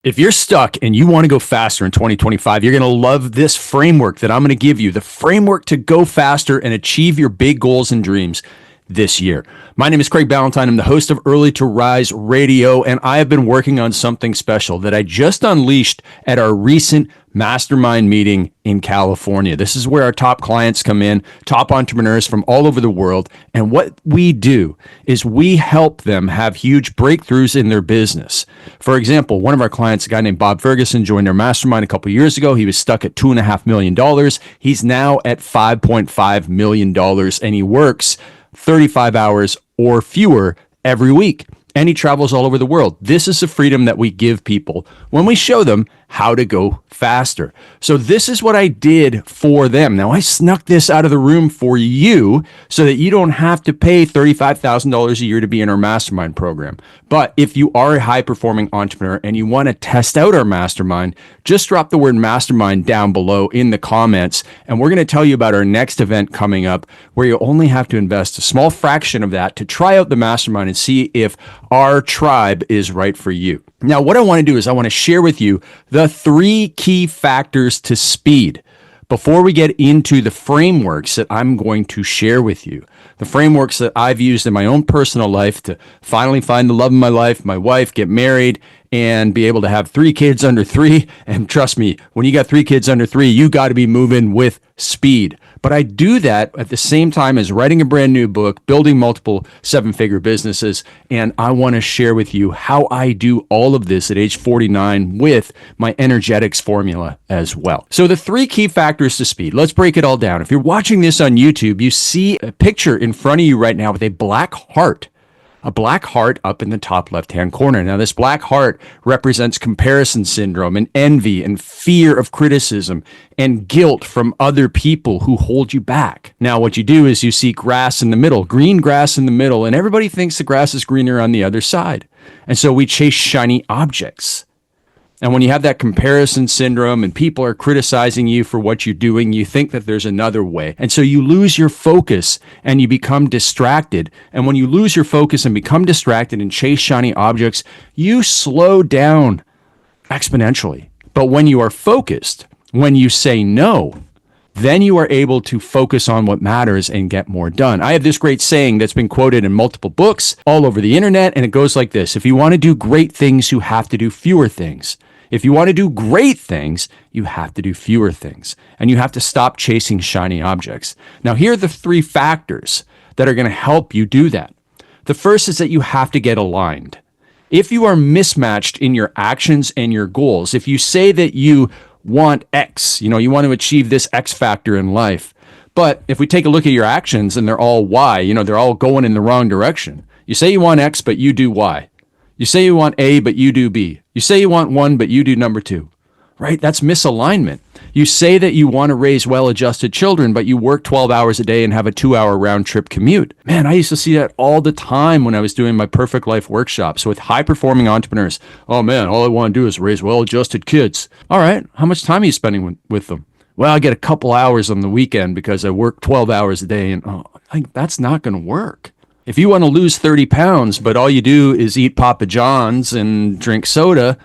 If you're stuck and you want to go faster in 2025, you're going to love this framework that I'm going to give you, the framework to go faster and achieve your big goals and dreams this year. My name is Craig Ballantyne. I'm the host of Early to Rise Radio, and I have been working on something special that I just unleashed at our recent mastermind meeting in California. This is where our top clients come in, top entrepreneurs from all over the world. And what we do is we help them have huge breakthroughs in their business. For example, one of our clients, a guy named Bob Ferguson, joined our mastermind a couple of years ago. He was stuck at $2.5 million. He's now at $5.5 million, and he works 35 hours or fewer every week. And he travels all over the world. This is the freedom that we give people when we show them how to go faster. So this is what I did for them. Now, I snuck this out of the room for you so that you don't have to pay $35,000 a year to be in our mastermind program. But if you are a high-performing entrepreneur and you want to test out our mastermind, just drop the word mastermind down below in the comments, and we're going to tell you about our next event coming up where you only have to invest a small fraction of that to try out the mastermind and see if our tribe is right for you. Now, what I want to do is I want to share with you the 3 key factors to speed before we get into the frameworks that I'm going to share with you. The frameworks that I've used in my own personal life to finally find the love of my life, my wife, get married, and be able to have 3 kids under 3. And trust me, when you got 3 kids under 3, you got to be moving with speed. But I do that at the same time as writing a brand new book, building multiple 7-figure businesses, and I want to share with you how I do all of this at age 49 with my energetics formula as well. So the 3 key factors to speed, let's break it all down. If you're watching this on YouTube, you see a picture in front of you right now with a black heart. A black heart up in the top left-hand corner. Now, this black heart represents comparison syndrome and envy and fear of criticism and guilt from other people who hold you back. Now, what you do is you see grass in the middle, green grass in the middle, and everybody thinks the grass is greener on the other side. And so we chase shiny objects. And when you have that comparison syndrome and people are criticizing you for what you're doing, you think that there's another way. And so you lose your focus and you become distracted. And when you lose your focus and become distracted and chase shiny objects, you slow down exponentially. But when you are focused, when you say no, then you are able to focus on what matters and get more done. I have this great saying that's been quoted in multiple books all over the internet, and it goes like this: if you want to do great things, you have to do fewer things. If you want to do great things, you have to do fewer things, and you have to stop chasing shiny objects. Now, here are the 3 factors that are going to help you do that. The first is that you have to get aligned. If you are mismatched in your actions and your goals, if you say that you want X, you want to achieve this X factor in life, but if we take a look at your actions and they're all Y, they're all going in the wrong direction. You say you want X, but you do Y. You say you want A, but you do B. You say you want 1, but you do number 2, right? That's misalignment. You say that you want to raise well-adjusted children, but you work 12 hours a day and have a 2-hour round-trip commute. Man, I used to see that all the time when I was doing my Perfect Life workshops with high-performing entrepreneurs. Oh man, all I want to do is raise well-adjusted kids. All right, how much time are you spending with them? Well, I get a couple hours on the weekend because I work 12 hours a day, and that's not going to work. If you want to lose 30 pounds, but all you do is eat Papa John's and drink soda,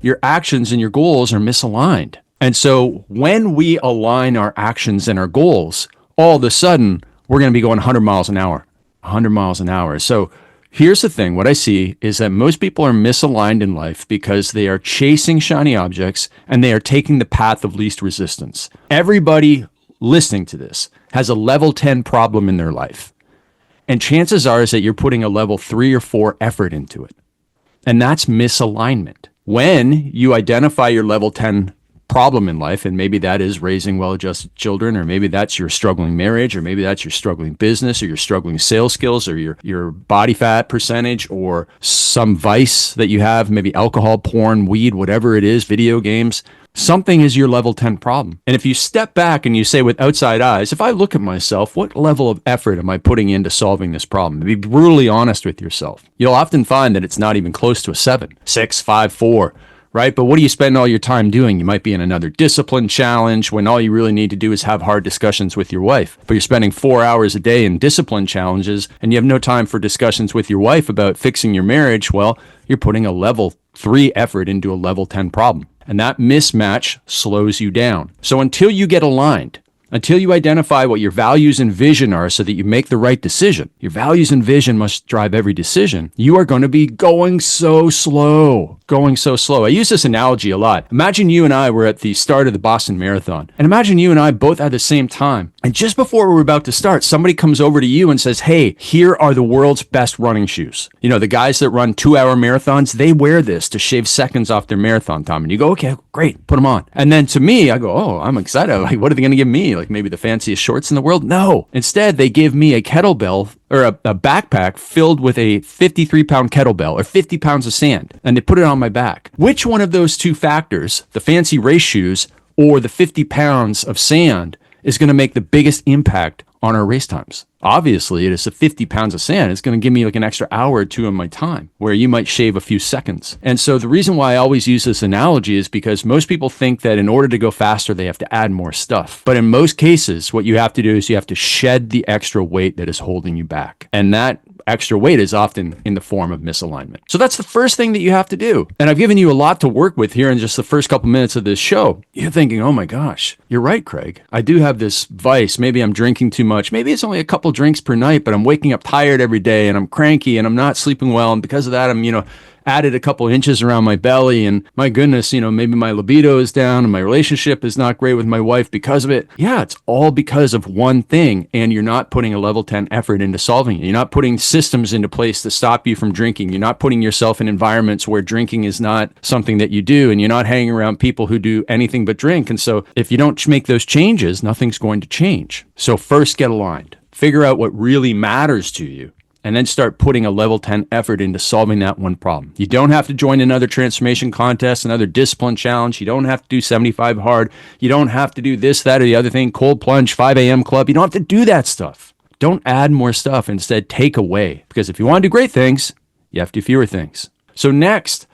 your actions and your goals are misaligned. And so when we align our actions and our goals, all of a sudden, we're going to be going 100 miles an hour, 100 miles an hour. So here's the thing. What I see is that most people are misaligned in life because they are chasing shiny objects and they are taking the path of least resistance. Everybody listening to this has a level 10 problem in their life. And chances are is that you're putting a level 3 or 4 effort into it. And that's misalignment. When you identify your level 10 problem in life, and maybe that is raising well-adjusted children, or maybe that's your struggling marriage, or maybe that's your struggling business, or your struggling sales skills, or your body fat percentage, or some vice that you have, maybe alcohol, porn, weed, whatever it is, video games. Something is your level 10 problem. And if you step back and you say with outside eyes, if I look at myself, what level of effort am I putting into solving this problem? Be brutally honest with yourself. You'll often find that it's not even close to a 7, 6, 5, 4, right? But what do you spend all your time doing? You might be in another discipline challenge when all you really need to do is have hard discussions with your wife. But you're spending 4 hours a day in discipline challenges and you have no time for discussions with your wife about fixing your marriage. Well, you're putting a level 3 effort into a level 10 problem. And that mismatch slows you down. So until you get aligned, until you identify what your values and vision are so that you make the right decision, your values and vision must drive every decision, you are going to be going so slow. I use this analogy a lot. Imagine you and I were at the start of the Boston Marathon. And imagine you and I both at the same time. And just before we're about to start, somebody comes over to you and says, hey, here are the world's best running shoes. You know, the guys that run 2-hour marathons, they wear this to shave seconds off their marathon time. And you go, okay, great, put them on. And then to me, I go, oh, I'm excited. Like, what are they going to give me? Like maybe the fanciest shorts in the world? No. Instead, they give me a kettlebell or a backpack filled with a 53-pound kettlebell or 50 pounds of sand, and they put it on my back. Which one of those 2 factors, the fancy race shoes or the 50 pounds of sand, is going to make the biggest impact on our race times? Obviously, it is the 50 pounds of sand. It's going to give me like an extra hour or 2 of my time, where you might shave a few seconds. And so the reason why I always use this analogy is because most people think that in order to go faster, they have to add more stuff. But in most cases, what you have to do is you have to shed the extra weight that is holding you back. And that extra weight is often in the form of misalignment. So that's the first thing that you have to do. And I've given you a lot to work with here in just the first couple minutes of this show. You're thinking, oh my gosh, you're right, Craig. I do have this vice. Maybe I'm drinking too much. Maybe it's only a couple drinks per night, but I'm waking up tired every day and I'm cranky and I'm not sleeping well. And because of that, I'm, added a couple inches around my belly, and my goodness, maybe my libido is down and my relationship is not great with my wife because of it. Yeah, it's all because of one thing, and you're not putting a level 10 effort into solving it. You're not putting systems into place to stop you from drinking. You're not putting yourself in environments where drinking is not something that you do, and you're not hanging around people who do anything but drink. And so if you don't make those changes, nothing's going to change. So first, get aligned. Figure out what really matters to you, and then start putting a level 10 effort into solving that one problem. You don't have to join another transformation contest, another discipline challenge. You don't have to do 75 hard. You don't have to do this, that, or the other thing, cold plunge, 5 a.m. club. You don't have to do that stuff. Don't add more stuff. Instead, take away. Because if you want to do great things, you have to do fewer things. So next,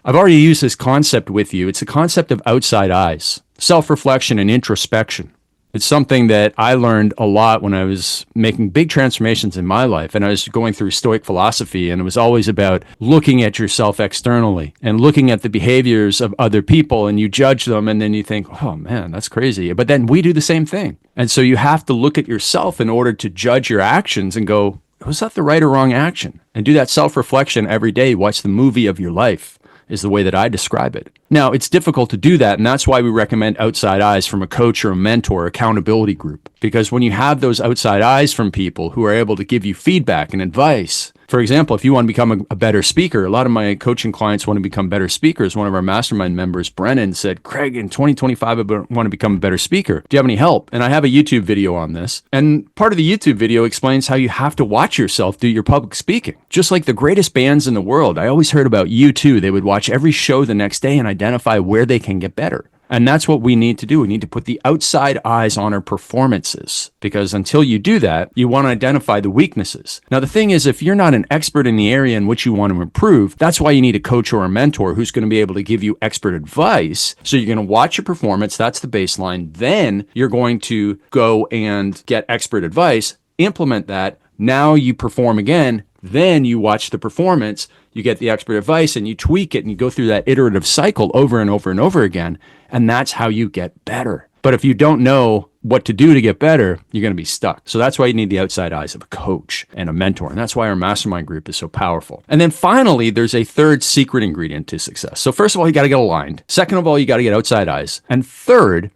I've already used this concept with you. It's the concept of outside eyes, self-reflection and introspection. It's something that I learned a lot when I was making big transformations in my life, and I was going through Stoic philosophy, and it was always about looking at yourself externally and looking at the behaviors of other people, and you judge them, and then you think, oh man, that's crazy. But then we do the same thing. And so you have to look at yourself in order to judge your actions and go, was that the right or wrong action? And do that self-reflection every day. Watch the movie of your life is the way that I describe it. Now, it's difficult to do that, and that's why we recommend outside eyes from a coach or a mentor, accountability group. Because when you have those outside eyes from people who are able to give you feedback and advice, for example, if you want to become a better speaker, a lot of my coaching clients want to become better speakers. One of our mastermind members, Brennan, said, Craig, in 2025, I want to become a better speaker. Do you have any help? And I have a YouTube video on this. And part of the YouTube video explains how you have to watch yourself do your public speaking. Just like the greatest bands in the world, I always heard about U2. They would watch every show the next day and identify where they can get better. And that's what we need to do. We need to put the outside eyes on our performances, because until you do that, you want to identify the weaknesses. Now, the thing is, if you're not an expert in the area in which you want to improve, that's why you need a coach or a mentor who's going to be able to give you expert advice. So you're going to watch your performance. That's the baseline. Then you're going to go and get expert advice, implement that. Now you perform again. Then you watch the performance, you get the expert advice, and you tweak it, and you go through that iterative cycle over and over and over again. And that's how you get better. But if you don't know what to do to get better, you're going to be stuck. So that's why you need the outside eyes of a coach and a mentor. And that's why our mastermind group is so powerful. And then finally, there's a third secret ingredient to success. So first of all, you got to get aligned. Second of all, you got to get outside eyes. And third,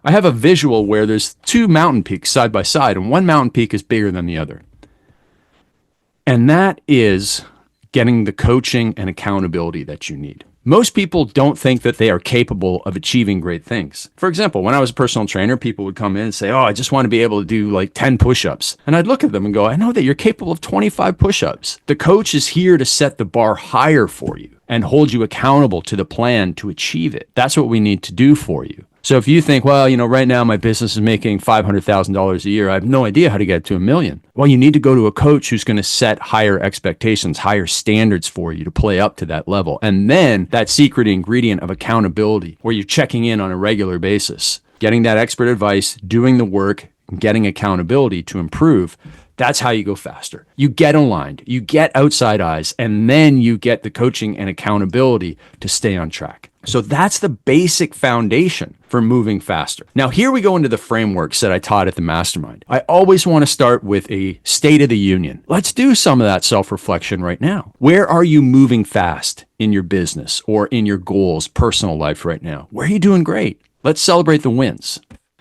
I have a visual where there's 2 mountain peaks side by side, and one mountain peak is bigger than the other. And that is getting the coaching and accountability that you need. Most people don't think that they are capable of achieving great things. For example, when I was a personal trainer, people would come in and say, oh, I just want to be able to do like 10 push-ups. And I'd look at them and go, I know that you're capable of 25 push-ups. The coach is here to set the bar higher for you and hold you accountable to the plan to achieve it. That's what we need to do for you. So if you think, well, right now my business is making $500,000 a year, I have no idea how to get to $1 million. Well, you need to go to a coach who's going to set higher expectations, higher standards for you to play up to that level. And then that secret ingredient of accountability, where you're checking in on a regular basis, getting that expert advice, doing the work, getting accountability to improve. That's how you go faster. You get aligned, you get outside eyes, and then you get the coaching and accountability to stay on track. So that's the basic foundation for moving faster. Now, here we go into the frameworks that I taught at the mastermind. I always want to start with a state of the union. Let's do some of that self-reflection right now. Where are you moving fast in your business or in your goals, personal life right now? Where are you doing great? Let's celebrate the wins.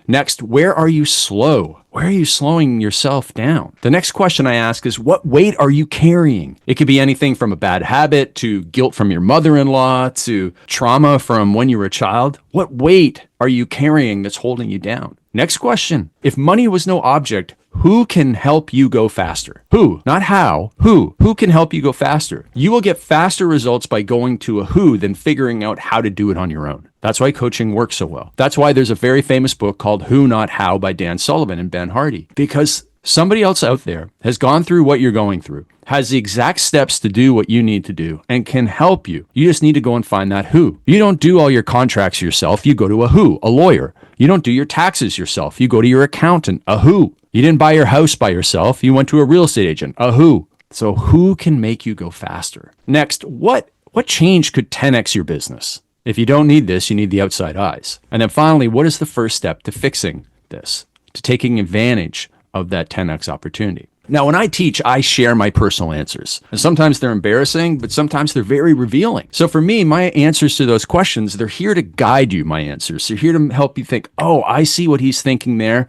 Next, where are you slow? Where are you slowing yourself down? The next question I ask is, what weight are you carrying? It could be anything from a bad habit to guilt from your mother-in-law to trauma from when you were a child. What weight are you carrying that's holding you down? Next question, if money was no object, who can help you go faster? Who, not how, who can help you go faster? You will get faster results by going to a who than figuring out how to do it on your own. That's why coaching works so well. That's why there's a very famous book called Who Not How by Dan Sullivan and Ben Hardy, because somebody else out there has gone through what you're going through, has the exact steps to do what you need to do, and can help you. You just need to go and find that who. You don't do all your contracts yourself. You go to a who, a lawyer. You don't do your taxes yourself. You go to your accountant, a who. You didn't buy your house by yourself. You went to a real estate agent, a who. So who can make you go faster? Next, what change could 10x your business? If you don't need this, you need the outside eyes. And then finally, what is the first step to fixing this, to taking advantage of that 10x opportunity? Now, when I teach, I share my personal answers. And sometimes they're embarrassing, but sometimes they're very revealing. So for me, my answers to those questions, they're here to guide you, my answers. They're here to help you think, oh, I see what he's thinking there.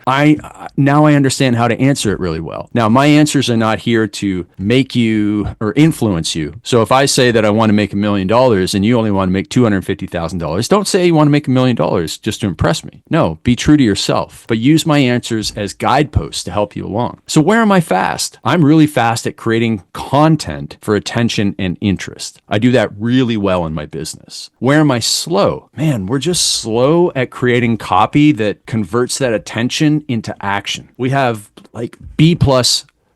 Now I understand how to answer it really well. Now, my answers are not here to make you or influence you. So if I say that I want to make $1 million and you only want to make $250,000, don't say you want to make $1 million just to impress me. No, be true to yourself, but use my answers as guideposts to help you along. So where am I fast? I'm really fast at creating content for attention and interest. I do that really well in my business. Where am I slow? Man, we're just slow at creating copy that converts that attention into action. We have like B+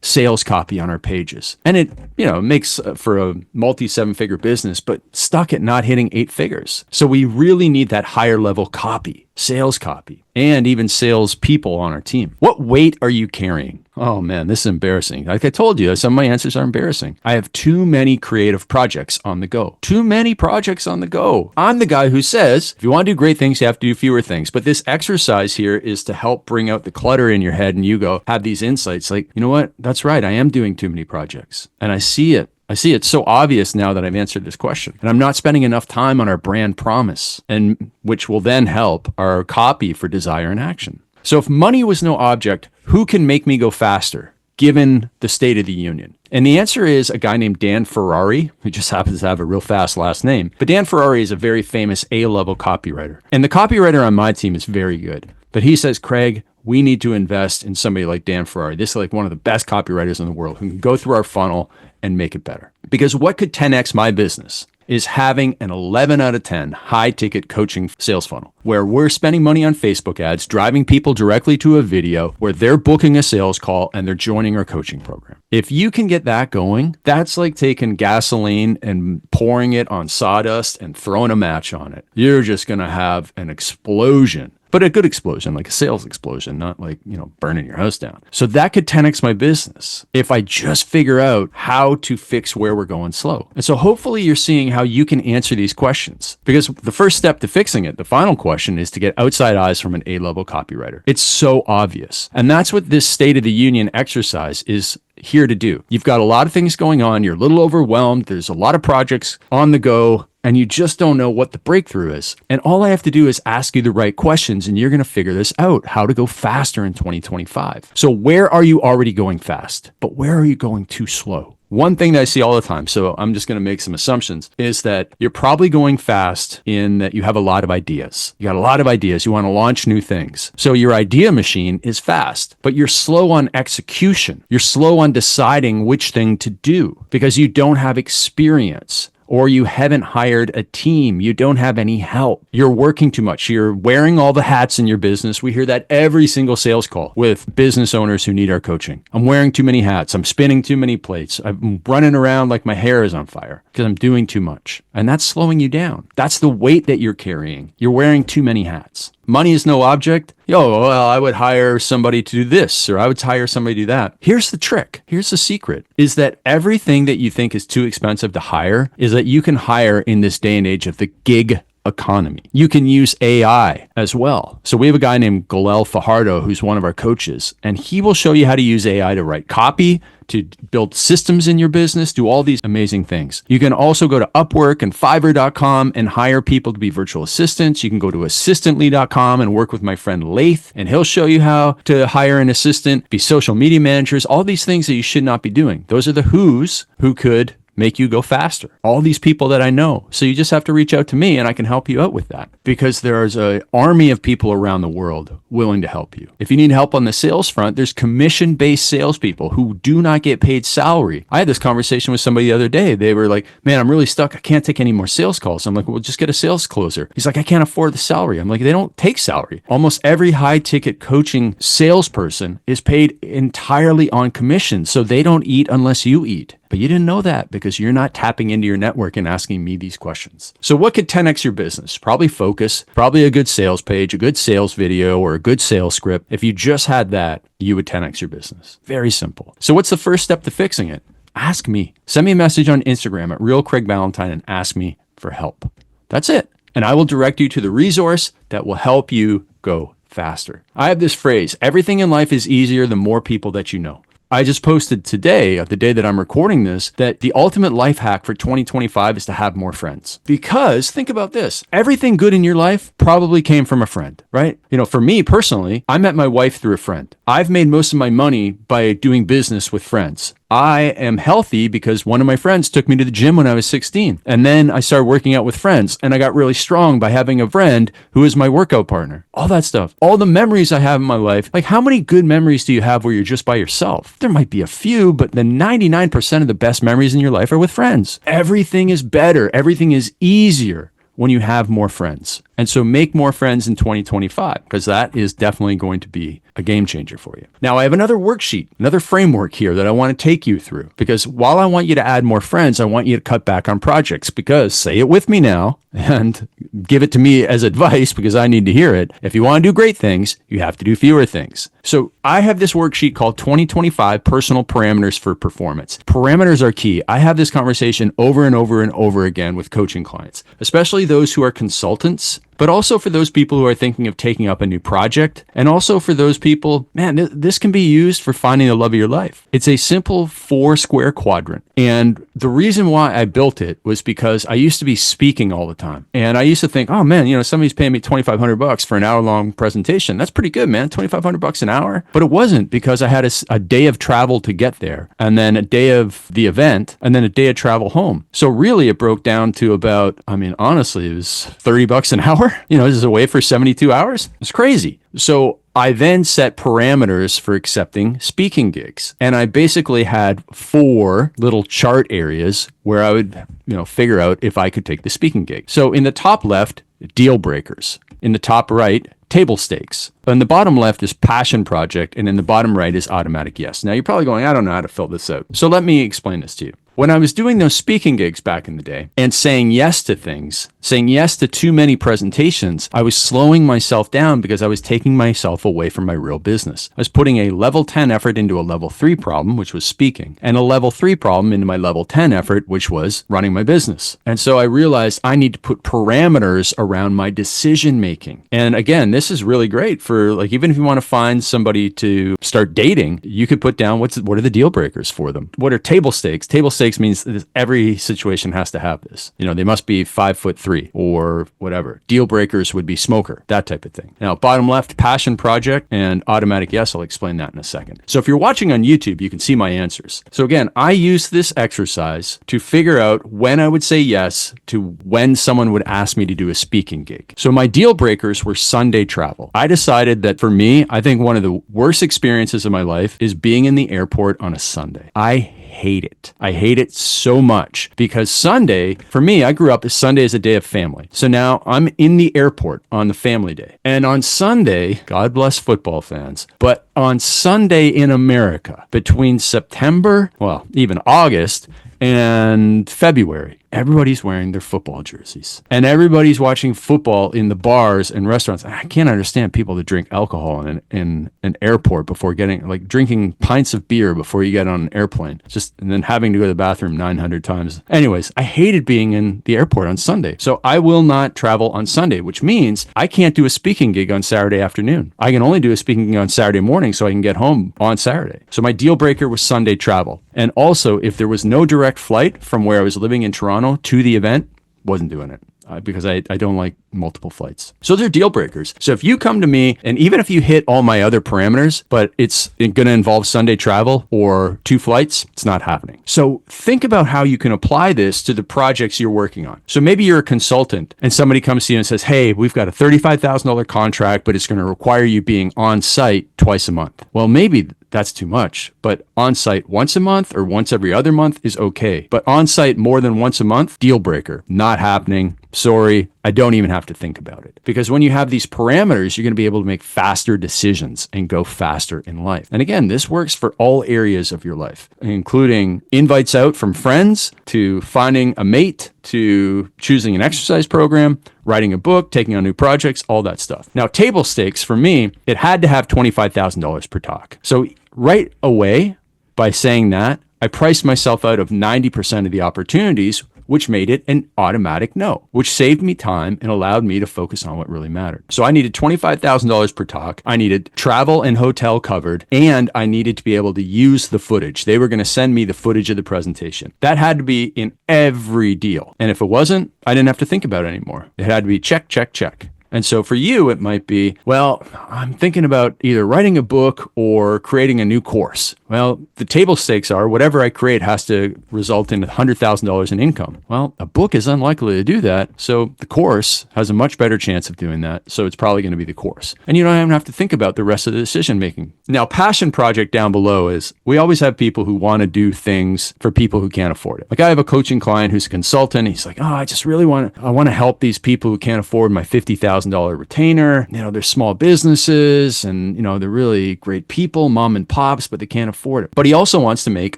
sales copy on our pages. And it, makes for a multi-7-figure business, but stuck at not hitting 8 figures. So we really need that higher level copy, sales copy, and even sales people on our team. What weight are you carrying? Oh man, this is embarrassing. Like I told you, some of my answers are embarrassing. I have too many creative projects on the go. Too many projects on the go. I'm the guy who says, if you want to do great things, you have to do fewer things. But this exercise here is to help bring out the clutter in your head and you go have these insights like, you know what? That's right. I am doing too many projects. And I see it. It's so obvious now that I've answered this question. And I'm not spending enough time on our brand promise, and which will then help our copy for desire and action. So if money was no object, who can make me go faster, given the state of the union? And the answer is a guy named Dan Ferrari, who just happens to have a real fast last name. But Dan Ferrari is a very famous A-level copywriter. And the copywriter on my team is very good. But he says, Craig, we need to invest in somebody like Dan Ferrari. This is like one of the best copywriters in the world who can go through our funnel and make it better. Because what could 10x my business is having an 11 out of 10 high ticket coaching sales funnel where we're spending money on Facebook ads, driving people directly to a video where they're booking a sales call and they're joining our coaching program. If you can get that going, that's like taking gasoline and pouring it on sawdust and throwing a match on it. You're just going to have an explosion. But a good explosion, like a sales explosion, not like, burning your house down. So that could 10x my business if I just figure out how to fix where we're going slow. And so hopefully you're seeing how you can answer these questions, because the first step to fixing it, the final question, is to get outside eyes from an A-level copywriter. It's so obvious. And that's what this State of the Union exercise is here to do. You've got a lot of things going on. You're a little overwhelmed. There's a lot of projects on the go, and you just don't know what the breakthrough is. And all I have to do is ask you the right questions, and you're going to figure this out, how to go faster in 2025. So where are you already going fast? But where are you going too slow? One thing that I see all the time, so I'm just going to make some assumptions, is that you're probably going fast in that you have a lot of ideas. You got a lot of ideas. You want to launch new things. So your idea machine is fast, but you're slow on execution. You're slow on deciding which thing to do because you don't have experience. Or you haven't hired a team. You don't have any help. You're working too much. You're wearing all the hats in your business. We hear that every single sales call with business owners who need our coaching. I'm wearing too many hats. I'm spinning too many plates. I'm running around like my hair is on fire because I'm doing too much. And that's slowing you down. That's the weight that you're carrying. You're wearing too many hats. Money is no object. Well, I would hire somebody to do this, or I would hire somebody to do that. Here's the trick. Here's the secret, is that everything that you think is too expensive to hire is that you can hire in this day and age of the gig economy. You can use AI as well. So we have a guy named Galel Fajardo, who's one of our coaches, and he will show you how to use AI to write copy, to build systems in your business, do all these amazing things. You can also go to Upwork and Fiverr.com and hire people to be virtual assistants. You can go to assistantly.com and work with my friend Laith, and he'll show you how to hire an assistant, be social media managers, all these things that you should not be doing. Those are the who's who could make you go faster. All these people that I know. So you just have to reach out to me and I can help you out with that, because there's an army of people around the world willing to help you. If you need help on the sales front, there's commission-based salespeople who do not get paid salary. I had this conversation with somebody the other day. They were like, man, I'm really stuck. I can't take any more sales calls. I'm like, well, just get a sales closer. He's like, I can't afford the salary. I'm like, they don't take salary. Almost every high-ticket coaching salesperson is paid entirely on commission. So they don't eat unless you eat. But you didn't know that because you're not tapping into your network and asking me these questions. So what could 10x your business? Probably focus, probably a good sales page, a good sales video, or a good sales script. If you just had that, you would 10x your business. Very simple. So what's the first step to fixing it? Ask me. Send me a message on Instagram at @RealCraigBallantyne and ask me for help. That's it. And I will direct you to the resource that will help you go faster. I have this phrase, everything in life is easier the more people that you know. I just posted today, the day that I'm recording this, that the ultimate life hack for 2025 is to have more friends. Because think about this, everything good in your life probably came from a friend, right? For me personally, I met my wife through a friend. I've made most of my money by doing business with friends. I am healthy because one of my friends took me to the gym when I was 16. And then I started working out with friends and I got really strong by having a friend who is my workout partner. All that stuff. All the memories I have in my life. Like, how many good memories do you have where you're just by yourself? There might be a few, but the 99% of the best memories in your life are with friends. Everything is better. Everything is easier when you have more friends. And so make more friends in 2025, because that is definitely going to be a game changer for you. Now, I have another worksheet, another framework here that I want to take you through, because while I want you to add more friends, I want you to cut back on projects, because say it with me now and give it to me as advice, because I need to hear it. If you want to do great things, you have to do fewer things. So I have this worksheet called 2025 Personal Parameters for Performance. Parameters are key. I have this conversation over and over and over again with coaching clients, especially those who are consultants, but also for those people who are thinking of taking up a new project. And also for those people, man, this can be used for finding the love of your life. It's a simple 4-square quadrant. And the reason why I built it was because I used to be speaking all the time. And I used to think, oh man, somebody's paying me $2,500 for an hour-long presentation. That's pretty good, man. $2,500 an hour. But it wasn't, because I had a day of travel to get there, and then a day of the event, and then a day of travel home. So really it broke down to about, honestly, it was $30 an hour. This is away for 72 hours. It's crazy. So I then set parameters for accepting speaking gigs. And I basically had 4 little chart areas where I would, figure out if I could take the speaking gig. So in the top left, deal breakers. In the top right, table stakes. In the bottom left is passion project. And in the bottom right is automatic yes. Now you're probably going, I don't know how to fill this out. So let me explain this to you. When I was doing those speaking gigs back in the day and saying yes to things, saying yes to too many presentations, I was slowing myself down because I was taking myself away from my real business. I was putting a level 10 effort into a level 3 problem, which was speaking, and a level 3 problem into my level 10 effort, which was running my business. And so I realized I need to put parameters around my decision making. And again, this is really great for, like, even if you want to find somebody to start dating, you could put down what are the deal breakers for them? What are table stakes? Table stakes means that every situation has to have this. They must be 5'3" or whatever. Deal breakers would be smoker, that type of thing. Now, bottom left, passion project and automatic yes. I'll explain that in a second. So if you're watching on YouTube, you can see my answers. So again, I use this exercise to figure out when I would say yes to when someone would ask me to do a speaking gig. So my deal breakers were Sunday travel. I decided that for me, I think one of the worst experiences of my life is being in the airport on a Sunday. I hate it. I hate it so much because Sunday, for me, I grew up as Sunday is a day of family. So now I'm in the airport on the family day. And on Sunday, God bless football fans, but on Sunday in America, between September, well, even August and February, everybody's wearing their football jerseys and everybody's watching football in the bars and restaurants. I can't understand people that drink alcohol in an airport before getting, like drinking pints of beer before you get on an airplane, and then having to go to the bathroom 900 times. Anyways, I hated being in the airport on Sunday. So I will not travel on Sunday, which means I can't do a speaking gig on Saturday afternoon. I can only do a speaking gig on Saturday morning so I can get home on Saturday. So my deal breaker was Sunday travel. And also, if there was no direct flight from where I was living in Toronto to the event, wasn't doing it. Because I don't like multiple flights. So they're deal breakers. So if you come to me, and even if you hit all my other parameters, but it's going to involve Sunday travel or 2 flights, it's not happening. So think about how you can apply this to the projects you're working on. So maybe you're a consultant and somebody comes to you and says, hey, we've got a $35,000 contract, but it's going to require you being on site twice a month. Well, maybe that's too much, but on-site once a month or once every other month is okay. But on-site more than once a month, deal breaker, not happening. Sorry, I don't even have to think about it. Because when you have these parameters, you're going to be able to make faster decisions and go faster in life. And again, this works for all areas of your life, including invites out from friends, to finding a mate, to choosing an exercise program, writing a book, taking on new projects, all that stuff. Now, table stakes for me, it had to have $25,000 per talk. So right away, by saying that, I priced myself out of 90% of the opportunities, which made it an automatic no, which saved me time and allowed me to focus on what really mattered. So I needed $25,000 per talk. I needed travel and hotel covered, and I needed to be able to use the footage. They were going to send me the footage of the presentation. That had to be in every deal. And if it wasn't, I didn't have to think about it anymore. It had to be check, check, check. And so for you, it might be, well, I'm thinking about either writing a book or creating a new course. Well, the table stakes are whatever I create has to result in $100,000 in income. Well, a book is unlikely to do that. So the course has a much better chance of doing that. So it's probably going to be the course. And you don't even have to think about the rest of the decision making. Now, passion project down below is we always have people who want to do things for people who can't afford it. Like I have a coaching client who's a consultant. He's like, I just really want to help these people who can't afford my $50,000 retainer. They're small businesses and, they're really great people, mom and pops, but they can't afford it. But he also wants to make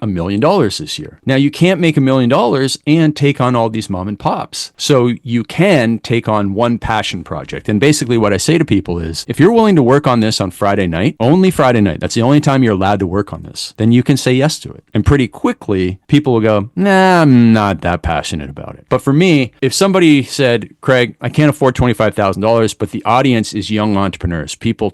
$1 million this year. Now, you can't make $1 million and take on all these mom and pops. So you can take on one passion project. And basically what I say to people is, if you're willing to work on this on Friday night, only Friday night, that's the only time you're allowed to work on this, then you can say yes to it. And pretty quickly, people will go, nah, I'm not that passionate about it. But for me, if somebody said, Craig, I can't afford $25,000, but the audience is young entrepreneurs, people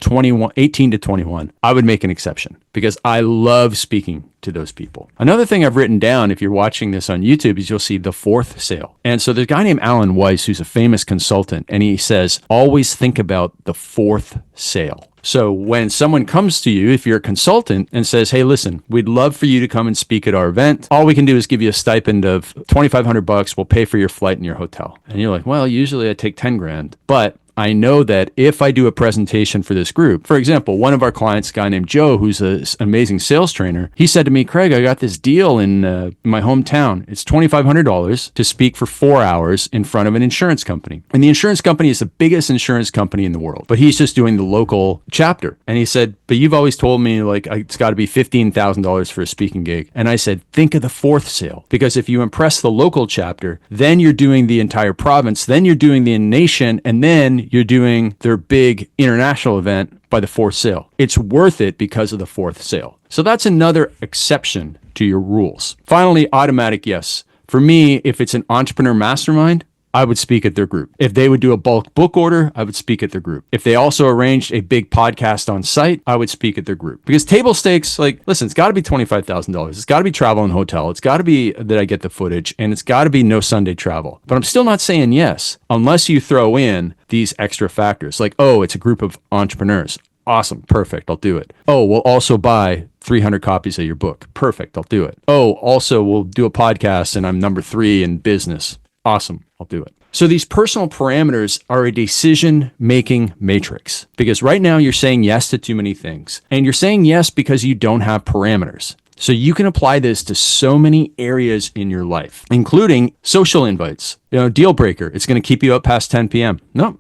18 to 21, I would make an exception because I love speaking to those people. Another thing I've written down, if you're watching this on YouTube, is you'll see the fourth sale. And so there's a guy named Alan Weiss, who's a famous consultant, and he says, always think about the fourth sale. So when someone comes to you, if you're a consultant and says, hey, listen, we'd love for you to come and speak at our event. All we can do is give you a stipend of $2,500. We'll pay for your flight and your hotel. And you're like, well, usually I take 10 grand, but I know that if I do a presentation for this group, for example, one of our clients, a guy named Joe, who's an amazing sales trainer, he said to me, Craig, I got this deal in my hometown. It's $2,500 to speak for 4 hours in front of an insurance company. And the insurance company is the biggest insurance company in the world, but he's just doing the local chapter. And he said, but you've always told me like it's got to be $15,000 for a speaking gig. And I said, think of the fourth sale, because if you impress the local chapter, then you're doing the entire province, then you're doing the nation, and then you're doing their big international event by the fourth sale. It's worth it because of the fourth sale. So that's another exception to your rules. Finally, automatic yes. For me, if it's an entrepreneur mastermind, I would speak at their group. If they would do a bulk book order, I would speak at their group. If they also arranged a big podcast on site, I would speak at their group. Because table stakes, listen, it's got to be $25,000. It's got to be travel and hotel. It's got to be that I get the footage, and it's got to be no Sunday travel. But I'm still not saying yes unless you throw in these extra factors like, it's a group of entrepreneurs. Awesome. Perfect. I'll do it. We'll also buy 300 copies of your book. Perfect. I'll do it. Also we'll do a podcast and I'm number 3 in business. Awesome. I'll do it. So these personal parameters are a decision-making matrix, because right now you're saying yes to too many things, and you're saying yes because you don't have parameters. So you can apply this to so many areas in your life, including social invites. Deal breaker, it's going to keep you up past 10 p.m. No,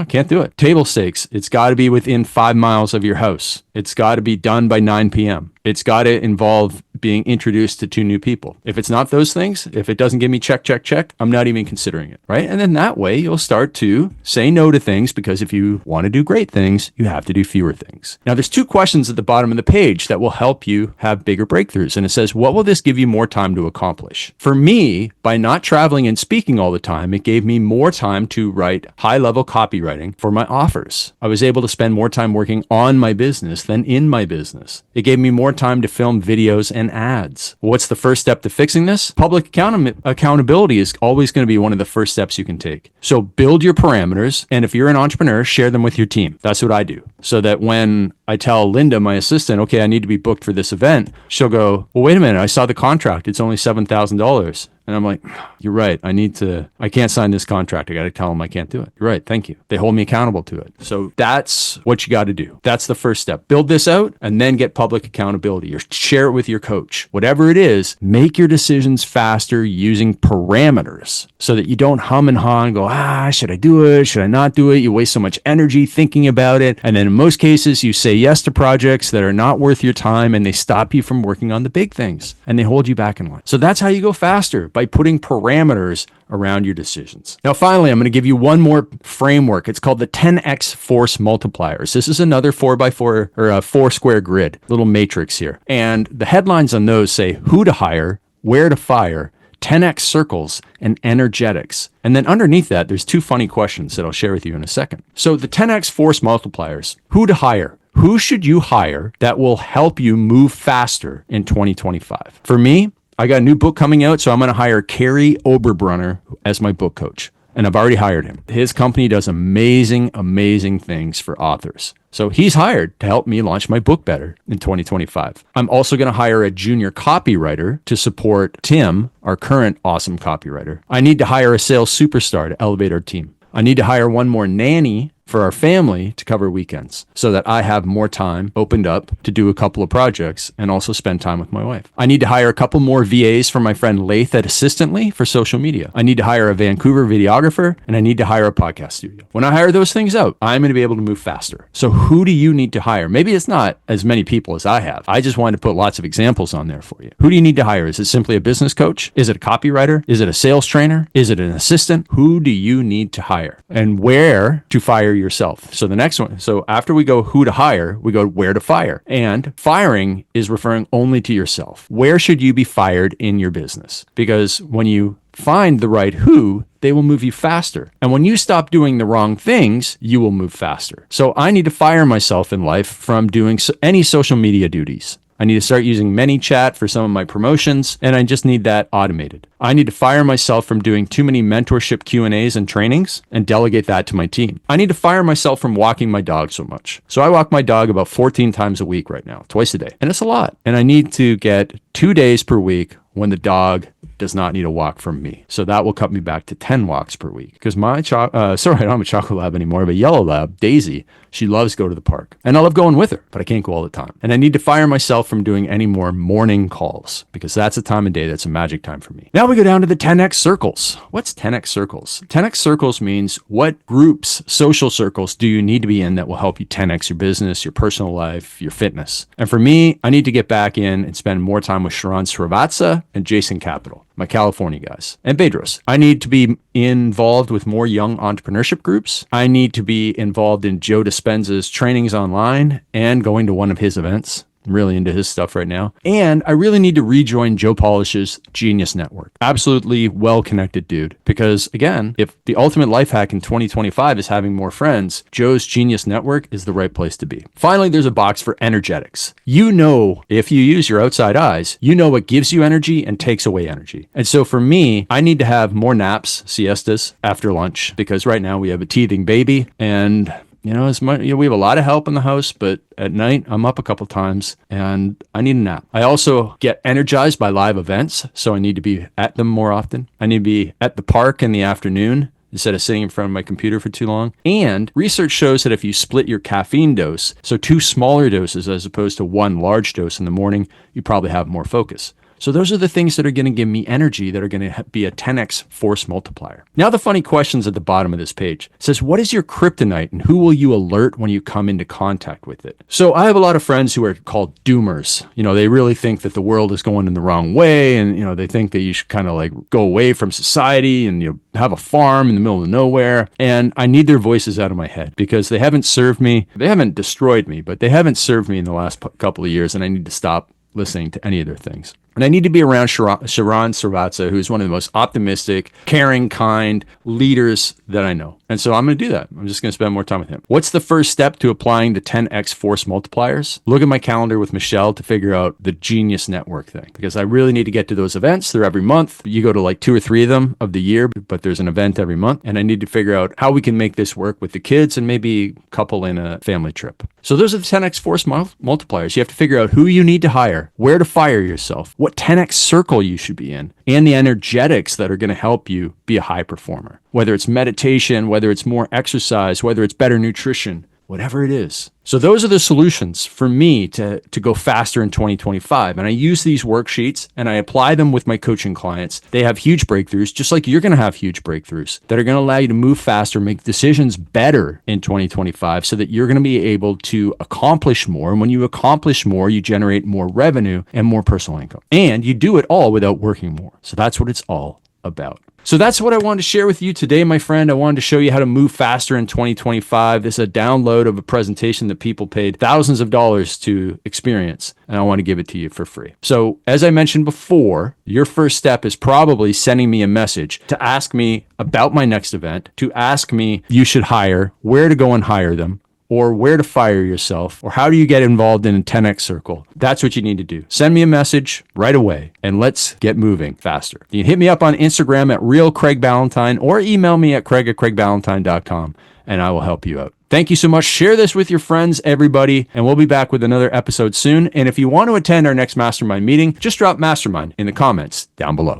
can't do it. Table stakes, it's got to be within 5 miles of your house. It's got to be done by 9 p.m. It's got to involve being introduced to two new people. If it's not those things, if it doesn't give me check, check, check, I'm not even considering it, right? And then that way you'll start to say no to things, because if you want to do great things, you have to do fewer things. Now, there's two questions at the bottom of the page that will help you have bigger breakthroughs. And it says, what will this give you more time to accomplish? For me, by not traveling and speaking all the time, it gave me more time to write high-level copywriting for my offers. I was able to spend more time working on my business than in my business. It gave me more time to film videos and ads. What's the first step to fixing this? Public accountability is always going to be one of the first steps you can take. So build your parameters, and if you're an entrepreneur, share them with your team. That's what I do. So that when I tell Linda, my assistant, okay, I need to be booked for this event, she'll go, well, wait a minute, I saw the contract. It's only $7,000. And I'm like, you're right. I can't sign this contract. I got to tell them I can't do it. You're right. Thank you. They hold me accountable to it. So that's what you got to do. That's the first step. Build this out and then get public accountability, or share it with your coach. Whatever it is, make your decisions faster using parameters so that you don't hum and haw and go, should I do it? Should I not do it? You waste so much energy thinking about it. And then in most cases, you say yes to projects that are not worth your time, and they stop you from working on the big things, and they hold you back in line. So that's how you go faster, by putting parameters around your decisions. Now, finally, I'm going to give you one more framework. It's called the 10x force multipliers. This is another 4x4 or a 4-square grid, little matrix here. And the headlines on those say who to hire, where to fire, 10x circles, and energetics. And then underneath that, there's two funny questions that I'll share with you in a second. So the 10x force multipliers, who to hire. Who should you hire that will help you move faster in 2025? For me, I got a new book coming out, so I'm going to hire Carrie Oberbrunner as my book coach. And I've already hired him. His company does amazing, amazing things for authors. So he's hired to help me launch my book better in 2025. I'm also going to hire a junior copywriter to support Tim, our current awesome copywriter. I need to hire a sales superstar to elevate our team. I need to hire one more nanny for our family to cover weekends so that I have more time opened up to do a couple of projects and also spend time with my wife. I need to hire a couple more VAs for my friend Laith at Assistantly for social media. I need to hire a Vancouver videographer, and I need to hire a podcast studio. When I hire those things out, I'm going to be able to move faster. So who do you need to hire? Maybe it's not as many people as I have. I just wanted to put lots of examples on there for you. Who do you need to hire? Is it simply a business coach? Is it a copywriter? Is it a sales trainer? Is it an assistant? Who do you need to hire? And where to fire yourself? So the next one, so after we go who to hire, we go where to fire. And firing is referring only to yourself. Where should you be fired in your business? Because when you find the right who, they will move you faster. And when you stop doing the wrong things, you will move faster. So I need to fire myself in life from doing any social media duties. I need to start using ManyChat for some of my promotions, and I just need that automated. I need to fire myself from doing too many mentorship Q&As and trainings and delegate that to my team. I need to fire myself from walking my dog so much. So I walk my dog about 14 times a week right now, twice a day. And it's a lot. And I need to get 2 days per week when the dog does not need a walk from me. So that will cut me back to 10 walks per week. Because I don't have a chocolate lab anymore, but yellow lab, Daisy, she loves to go to the park. And I love going with her, but I can't go all the time. And I need to fire myself from doing any more morning calls, because that's a time of day that's a magic time for me. Now we go down to the 10X circles. What's 10X circles? 10X circles means what groups, social circles, do you need to be in that will help you 10X your business, your personal life, your fitness? And for me, I need to get back in and spend more time with Sharran Srivatsaa and Jason Capital, my California guys, and Bedros. I need to be involved with more young entrepreneurship groups. I need to be involved in Joe Dispenza's trainings online and going to one of his events. I'm really into his stuff right now. And I really need to rejoin Joe Polish's Genius Network. Absolutely well-connected dude. Because again, if the ultimate life hack in 2025 is having more friends, Joe's Genius Network is the right place to be. Finally, there's a box for energetics. You know, if you use your outside eyes, you know what gives you energy and takes away energy. And so for me, I need to have more naps, siestas, after lunch, because right now we have a teething baby, and we have a lot of help in the house, but at night I'm up a couple times and I need a nap. I also get energized by live events, so I need to be at them more often. I need to be at the park in the afternoon instead of sitting in front of my computer for too long. And research shows that if you split your caffeine dose, so 2 smaller doses as opposed to 1 large dose in the morning, you probably have more focus. So those are the things that are going to give me energy, that are going to be a 10x force multiplier. Now, the funny questions at the bottom of this page. It says, what is your kryptonite and who will you alert when you come into contact with it? So I have a lot of friends who are called doomers. They really think that the world is going in the wrong way. And, they think that you should kind of like go away from society and, have a farm in the middle of nowhere. And I need their voices out of my head because they haven't served me. They haven't destroyed me, but they haven't served me in the last couple of years. And I need to stop listening to any of their things. And I need to be around Sharran Srivatsaa, who's one of the most optimistic, caring, kind leaders that I know. And so I'm going to do that. I'm just going to spend more time with him. What's the first step to applying the 10x force multipliers? Look at my calendar with Michelle to figure out the Genius Network thing, because I really need to get to those events. They're every month. You go to like 2 or 3 of them of the year, but there's an event every month. And I need to figure out how we can make this work with the kids and maybe a couple in a family trip. So those are the 10x force multipliers. You have to figure out who you need to hire, where to fire yourself, what 10x circle you should be in, and the energetics that are going to help you be a high performer. Whether it's meditation, whether it's more exercise, whether it's better nutrition, whatever it is. So those are the solutions for me to go faster in 2025. And I use these worksheets and I apply them with my coaching clients. They have huge breakthroughs, just like you're going to have huge breakthroughs that are going to allow you to move faster, make decisions better in 2025 so that you're going to be able to accomplish more. And when you accomplish more, you generate more revenue and more personal income. And you do it all without working more. So that's what it's all about. So that's what I wanted to share with you today, my friend. I wanted to show you how to move faster in 2025. This is a download of a presentation that people paid thousands of dollars to experience, and I want to give it to you for free. So as I mentioned before, your first step is probably sending me a message to ask me about my next event, to ask me you should hire, where to go and hire them, or where to fire yourself, or how do you get involved in a 10x circle. That's what you need to do. Send me a message right away, and let's get moving faster. You can hit me up on Instagram at @realcraigballantyne, or email me at craig@craigballantyne.com, and I will help you out. Thank you so much. Share this with your friends, everybody, and we'll be back with another episode soon. And if you want to attend our next mastermind meeting, just drop mastermind in the comments down below.